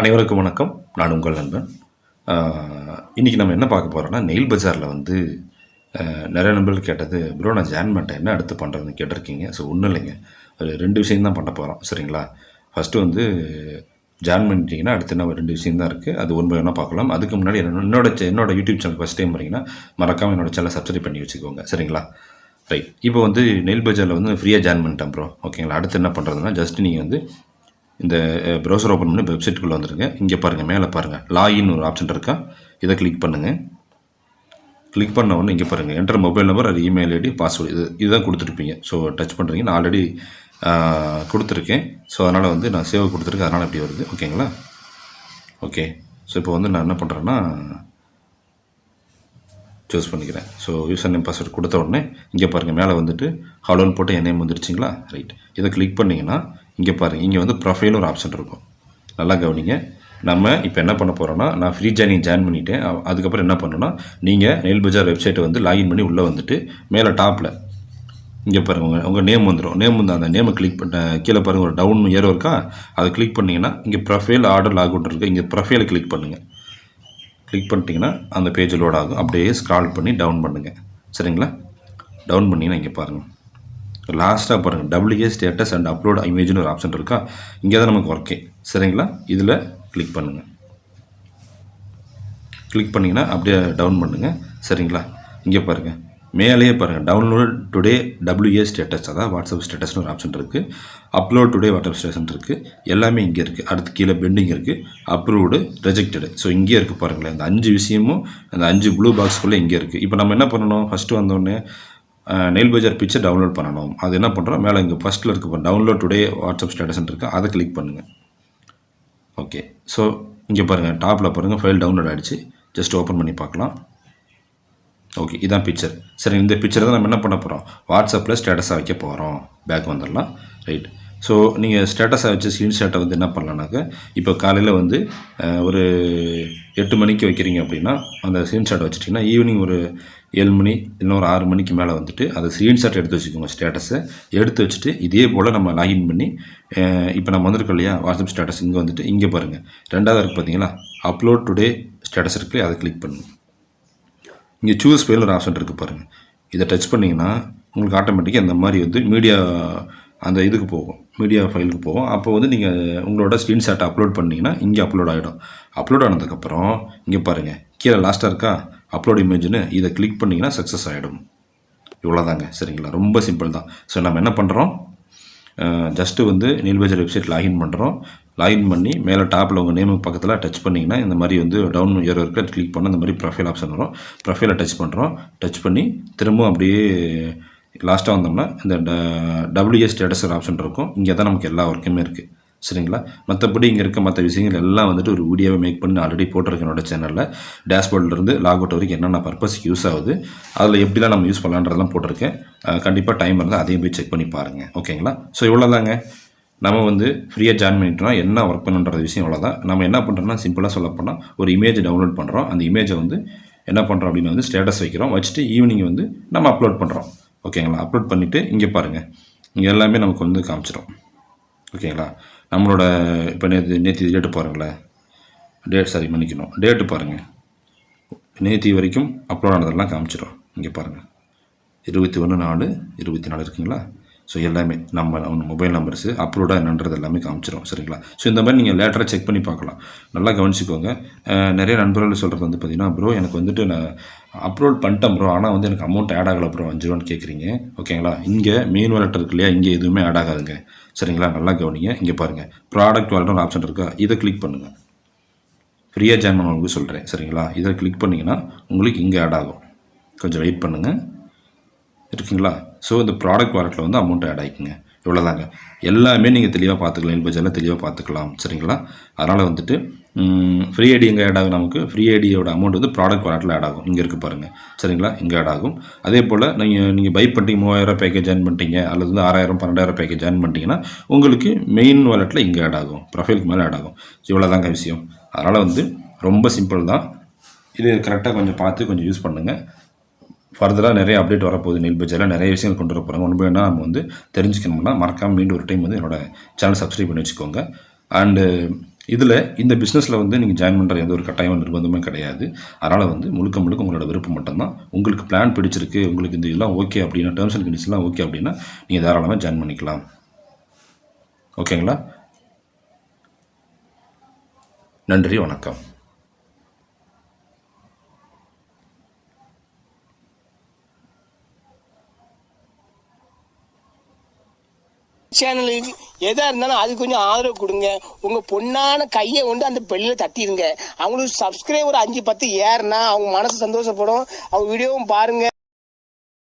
அனைவருக்கும் வணக்கம். நான் உங்கள் நண்பன். இன்றைக்கி நம்ம என்ன பார்க்க போகிறோன்னா, நெயில் பஜாரில் வந்து நிறைய நண்பர்கள் கேட்டது, ப்ரோ நான் ஜாயின் பண்ணிட்டேன், என்ன அடுத்து பண்ணுறதுன்னு கேட்டிருக்கீங்க. ஸோ ஒன்றும் இல்லைங்க, ஒரு 2 விஷயம் தான் பண்ண போகிறோம். சரிங்களா? ஃபஸ்ட்டு வந்து ஜாயின் பண்ணிட்டீங்கன்னா அடுத்து என்ன 2 விஷயம் தான் இருக்குது. அது ஒன் பை ஒன்னாக பார்க்கலாம். அதுக்கு முன்னாடி என்னோட யூடியூப் சேனல் ஃபஸ்ட் டைம் வரீங்கன்னா மறக்காமல் என்னோட சேனலை சப்ஸ்கிரைப் பண்ணி வச்சுக்கோங்க. சரிங்களா? ரைட். இப்போ வந்து நெயில் பஜாரில் வந்து ஃப்ரீயாக ஜாயின் பண்ணிட்டேன் ப்ரோ. ஓகேங்களா? அடுத்து என்ன பண்ணுறதுன்னா, ஜஸ்ட் நீங்கள் வந்து இந்த ப்ரௌசர் ஓப்பன் பண்ணி வெப்சைட்டுக்குள்ளே வந்துடுங்க. இங்கே பாருங்கள், மேலே பாருங்கள், லாகின் ஒரு ஆப்ஷன் இருக்கா, இதை கிளிக் பண்ணுங்கள். கிளிக் பண்ண உடனே இங்கே பாருங்கள், என்டர் மொபைல் நம்பர், அது இமெயில் ஐடி, பாஸ்வேர்டு, இதுதான் கொடுத்துருப்பீங்க. ஸோ டச் பண்ணுறீங்க. நான் ஆல்ரெடி கொடுத்துருக்கேன். ஸோ அதனால் வந்து நான் சேவ் கொடுத்துருக்கேன், அதனால் இப்படி வருது. ஓகேங்களா? ஓகே. ஸோ இப்போ வந்து நான் என்ன பண்ணுறேன்னா சூஸ் பண்ணிக்கிறேன். ஸோ யூசர் நேம் பாஸ்வேர்டு கொடுத்த உடனே இங்கே பாருங்கள், மேலே வந்துட்டு ஹலோன்னு போட்டு என் நேம் வந்துருச்சிங்களா? ரைட். இதை கிளிக் பண்ணிங்கன்னா இங்கே பாருங்கள், இங்கே வந்து ப்ரொஃபைல்னு ஒரு ஆப்ஷன் இருக்கும். நல்லா கவனிங்க. நம்ம இப்போ என்ன பண்ண போகிறோன்னா, நான் ஃப்ரீ ஜாயின் பண்ணிவிட்டேன். அதுக்கப்புறம் என்ன பண்ணணுன்னா, நீங்கள் நெயில் பஜார் வெப்சைட்டை வந்து லாகின் பண்ணி உள்ளே வந்துட்டு மேலே டாப்பில் இங்கே பாருங்கள், உங்கள் நேம் வந்துடும். நேம் வந்து அந்த நேமை கிளிக் பண்ண கீழே பாருங்கள், ஒரு டவுன் ஏரோ இருக்கா, அதை கிளிக் பண்ணிங்கன்னா இங்கே ப்ரொஃபைல் ஆர்டர் லாக் அவுட் இருக்குது. இங்கே ப்ரொஃபைலை கிளிக் பண்ணுங்கள். கிளிக் பண்ணிட்டீங்கன்னா அந்த பேஜ் லோட் ஆகும். அப்படியே ஸ்க்ரால் பண்ணி டவுன் பண்ணுங்கள். சரிங்களா? டவுன் பண்ணிங்கன்னா இங்கே பாருங்கள், லாஸ்ட்டாக பாருங்கள், WA ஸ்டேட்டஸ் அண்ட் அப்லோட் இமேஜ்னு ஒரு ஆப்ஷன் இருக்கா, இங்கே தான் நமக்கு ஒர்க்கே. சரிங்களா? இதில் கிளிக் பண்ணுங்கள். கிளிக் பண்ணிங்கன்னா அப்படியே டவுன் பண்ணுங்கள். சரிங்களா? இங்கே பாருங்கள், மேலேயே பாருங்கள், டவுன்லோட் டுடே WA ஸ்டேட்டஸ், அதாவது வாட்ஸ்அப் ஸ்டேட்டஸ்னு ஒரு ஆப்ஷன் இருக்குது. அப்லோட் டுடே வாட்ஸ்அப் ஸ்டேட்டஸ் இருக்குது. எல்லாமே இங்கே இருக்குது. அடுத்து கீழே பெண்டிங் இருக்குது, அப்ரூவ்டு, ரிஜெக்டடு. ஸோ இங்கே இருக்குது பாருங்களேன், இந்த 5 விஷயமும் அந்த 5 ப்ளூ பாக்ஸ்க்குள்ளே இங்கே இருக்குது. இப்போ நம்ம என்ன பண்ணணும், ஃபஸ்ட்டு வந்தோடனே நெயில் பஜார் பிக்சர் டவுன்லோட் பண்ணணும். அது என்ன பண்ணுறோம், மேலே இங்கே ஃபஸ்ட்டில் இருக்க டவுன்லோட் டுடே வாட்ஸ்அப் ஸ்டேட்டஸ்ன்னு இருக்குது, அதை கிளிக் பண்ணுங்கள். ஓகே. ஸோ இங்கே பாருங்கள், டாப்பில் பாருங்கள், ஃபைல் டவுன்லோட் ஆகிடுச்சு. ஜஸ்ட் ஓப்பன் பண்ணி பார்க்கலாம். ஓகே, இதான் பிக்சர். சரி, இந்த பிக்சரை தான் நம்ம என்ன பண்ண போகிறோம், வாட்ஸ்அப்பில் ஸ்டேட்டஸாக வைக்க போகிறோம். பேக் வந்துடலாம். ரைட். ஸோ நீங்கள் ஸ்டேட்டஸாக வச்சு ஸ்க்ரீன்ஷாட்டை வந்து என்ன பண்ணலான்னாக்க, இப்போ காலையில் வந்து ஒரு 8 மணிக்கு வைக்கிறீங்க அப்படின்னா அந்த ஸ்க்ரீன்ஷாட் வச்சுட்டிங்கன்னா ஈவினிங் ஒரு 7 மணி இல்லைன்னா ஒரு 6 மணிக்கு மேலே வந்துட்டு அதை ஸ்க்ரீன்ஷாட் எடுத்து வச்சுக்கோங்க. ஸ்டேட்டஸை எடுத்து வச்சுட்டு இதே போல் நம்ம லாகின் பண்ணி இப்போ நம்ம வந்திருக்கோம் இல்லையா வாட்ஸ்அப் ஸ்டேட்டஸ், இங்கே வந்துட்டு இங்கே பாருங்கள், ரெண்டாவது இருக்குது பார்த்தீங்களா, அப்லோட் டுடே ஸ்டேட்டஸ் இருக்குது, அதை கிளிக் பண்ணுங்கள். இங்கே சூஸ் ஃபைல் ஒரு ஆப்ஷன் இருக்குது பாருங்கள், இதை டச் பண்ணிங்கன்னா உங்களுக்கு ஆட்டோமேட்டிக்காக இந்த மாதிரி வந்து மீடியா அந்த இதுக்கு போகும், மீடியா ஃபைலுக்கு போகும். அப்போ வந்து நீங்கள் உங்களோட ஸ்க்ரீன்ஷாட்டை அப்லோட் பண்ணிங்கன்னா இங்கே அப்லோட் ஆகிடும். அப்லோட் ஆனதுக்கப்புறம் இங்கே பாருங்கள், கீழே லாஸ்ட்டாக இருக்கா அப்லோட் இமேஜ்னு, இதை கிளிக் பண்ணிங்கன்னா சக்ஸஸ் ஆகிடும். இவ்வளோதாங்க. சரிங்களா? ரொம்ப சிம்பிள் தான். ஸோ நம்ம என்ன பண்ணுறோம், ஜஸ்ட்டு வந்து நெயில் பஜார் வெப்சைட் லாகின் பண்ணுறோம். லாகின் பண்ணி மேலே டாப்பில் உங்கள் நேமுக்கு பக்கத்தில் டச் பண்ணிங்கன்னா இந்த மாதிரி வந்து டவுன் ஏரோ இருக்குது, கிளிக் பண்ண இந்த மாதிரி ப்ரொஃபைல் ஆப்ஷன் வரும். ப்ரொஃபைலை டச் பண்ணுறோம். டச் பண்ணி திரும்பவும் அப்படியே லாஸ்ட்டாக வந்தோம்னா இந்த WA ஸ்டேட்டஸ் ஒரு ஆப்ஷன் இருக்கும். இங்கே தான் நமக்கு எல்லா ஒர்க்குமே இருக்குது. சரிங்களா? மற்றபடி இங்கே இருக்க மற்ற விஷயங்கள் எல்லாம் வந்துட்டு ஒரு வீடியோவை மேக் பண்ணி ஆல்ரெடி போட்டிருக்கேன் என்னோட சேனலில். டேஷ்போர்ட்லேருந்து லாக் அவுட் வரைக்கும் என்னென்ன பர்பஸ்க்கு யூஸ் ஆகுது, அதில் எப்படிலாம் நம்ம யூஸ் பண்ணலான்றதெல்லாம் போட்டிருக்கேன். கண்டிப்பாக டைம் இருந்தால் அதையும் போய் செக் பண்ணி பாருங்கள். ஓகேங்களா? ஸோ இவ்வளோதாங்க. நம்ம வந்து ஃப்ரீயாக ஜாயின் பண்ணிட்டோம்னா என்ன ஒர்க் பண்ணுன்ற விஷயம் இவ்வளோதான். நம்ம என்ன பண்ணுறோம்னா, சிம்பிளாக சொல்ல போனால் ஒரு இமேஜ் டவுன்லோட் பண்ணுறோம். அந்த இமேஜை வந்து என்ன பண்ணுறோம் அப்படின்னு வந்து ஸ்டேட்டஸ் வைக்கிறோம். வச்சுட்டு ஈவினிங் வந்து நம்ம அப்லோட் பண்ணுறோம். ஓகேங்களா? அப்லோட் பண்ணிவிட்டு இங்கே பாருங்கள், இங்கே எல்லாமே நமக்கு வந்து காமிச்சிடும். ஓகேங்களா? நம்மளோட இப்போ நேற்று டேட்டு பாருங்களேன், டேட்டு பாருங்கள், நேற்று வரைக்கும் அப்லோட் ஆனதெல்லாம் காமிச்சிடும். இங்கே பாருங்கள், 21/4/24 இருக்குங்களா? ஸோ எல்லாமே நம்ம மொபைல் நம்பர்ஸு அப்லோடாக என்னன்றது எல்லாமே காமிச்சிடும். சரிங்களா? ஸோ இந்த மாதிரி நீங்கள் லேட்டராக செக் பண்ணி பார்க்கலாம். நல்லா கவனிச்சிக்கோங்க. நிறைய நண்பர்கள் சொல்கிறது வந்து பார்த்திங்கன்னா, ப்ரோ எனக்கு வந்துட்டு நான் அப்லோட் பண்ணிட்டேன் ப்ரோ, ஆனால் வந்து எனக்கு அமௌண்ட் ஆட் ஆகலை ப்ரோ 5 ரூபான்னு கேட்குறீங்க. ஓகேங்களா? இங்கே மெயின் வாலெட் இருக்கு இல்லையா, இங்கே எதுவுமே ஆட் ஆகாதுங்க. சரிங்களா? நல்லா கவனிங்க. இங்கே பாருங்கள், ப்ராடக்ட் வாலெட்னு ஒரு ஆப்ஷன் இருக்கா, இதை கிளிக் பண்ணுங்கள். ஃப்ரீயாக ஜாயின் பண்ணவங்களுக்கு சொல்கிறேன். சரிங்களா? இதை கிளிக் பண்ணிங்கன்னா உங்களுக்கு இங்கே ஆட் ஆகும். கொஞ்சம் வெயிட் பண்ணுங்கள். இருக்குங்களா? ஸோ இந்த ப்ராடக்ட் வாலெட்டில் வந்து அமௌண்ட் ஆட் ஆகிக்குங்க. இவ்வளோதாங்க. எல்லாமே நீங்கள் தெளிவாக பார்த்துக்கலாம், நெயில் பஜாரில் தெளிவாக பார்த்துக்கலாம். சரிங்களா? அதனால் வந்துட்டு ஃப்ரீ ஐடி எங்கே ஆட் ஆகும், நமக்கு ஃப்ரீ ஐடியோட அமௌண்ட் வந்து ப்ராடக்ட் வாலெட்டில் ஆட் ஆகும். இங்கே இருக்குது பாருங்கள். சரிங்களா? இங்கே ஆட் ஆகும். அதே போல் நீங்கள் பை பண்ணிட்டீங்க, 3000 பேக்கேஜ் ஜாயின் பண்ணிட்டீங்க, அல்லது வந்து 6000 12,000 பேக்கேஜ் ஜாயின் பண்ணிட்டீங்கன்னா உங்களுக்கு மெயின் வாலெட்டில் இங்கே ஆட் ஆகும், ப்ரொஃபைலுக்கு மேலே ஆட் ஆகும். இவ்வளோதாங்க விஷயம். அதனால் வந்து ரொம்ப சிம்பிள் தான். இது கரெக்டாக கொஞ்சம் பார்த்து கொஞ்சம் யூஸ் பண்ணுங்கள். ஃபர்தராக நிறைய அப்டேட் வரப்போகுது. நெயில் பஜாரில் நிறைய விஷயங்கள் கொண்டு வர போகிறாங்க. ஒன்று வேணால் நம்ம வந்து தெரிஞ்சுக்கணும்னா மறக்காமல் மீண்டும் ஒரு டைம் வந்து என்னோடய சேனல் சப்ஸ்கிரைப் பண்ணி வச்சுக்கோங்க. அண்டு இதில் இந்த பிஸ்னஸில் வந்து நீங்கள் ஜாயின் பண்ணுற எந்த ஒரு கட்டாயம் நிர்பந்தமே கிடையாது. அதனால் வந்து முழுக்க முழுக்க உங்களோட விருப்பம் மட்டும்தான். உங்களுக்கு பிளான் பிடிச்சிருக்கு, உங்களுக்கு இந்த இதெல்லாம் ஓகே அப்படின்னா, டேர்ம்ஸ் அண்ட் கண்டிஷன்ஸ்லாம் ஓகே அப்படின்னா நீங்கள் தாராளமாக ஜாயின் பண்ணிக்கலாம். ஓகேங்களா? நன்றி, வணக்கம். சேனலுக்கு எதா இருந்தாலும் அது கொஞ்சம் ஆதரவு கொடுங்க. உங்க பொண்ணான கையை கொண்டு அந்த பெல்லில தட்டிடுங்க. அவங்களுக்கு சப்ஸ்கிரைபர் 5-10 ஏறுனா அவங்க மனசு சந்தோஷப்படும். அவங்க வீடியோவும் பாருங்க.